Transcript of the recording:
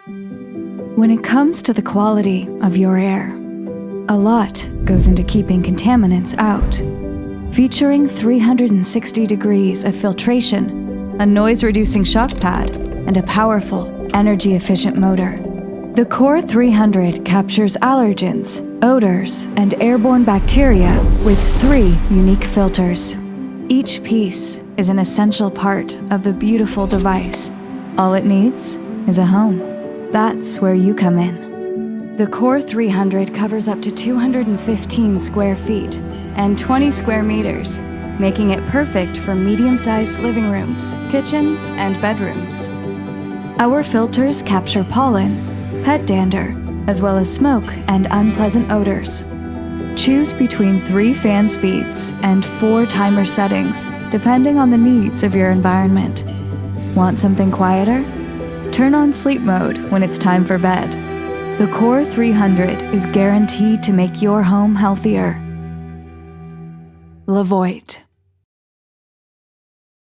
When it comes to the quality of your air, a lot goes into keeping contaminants out. Featuring 360 degrees of filtration, a noise-reducing shock pad, and a powerful, energy-efficient motor, the Core 300 captures allergens, odors, and airborne bacteria with 3 unique filters. Each piece is an essential part of the beautiful device. All it needs is a home. That's where you come in. The Core 300 covers up to 215 square feet and 20 square meters, making it perfect for medium-sized living rooms, kitchens, and bedrooms. Our filters capture pollen, pet dander, as well as smoke and unpleasant odors. Choose between 3 fan speeds and 4 timer settings, depending on the needs of your environment. Want something quieter? Turn on sleep mode when it's time for bed. The Core 300 is guaranteed to make your home healthier. Levoit.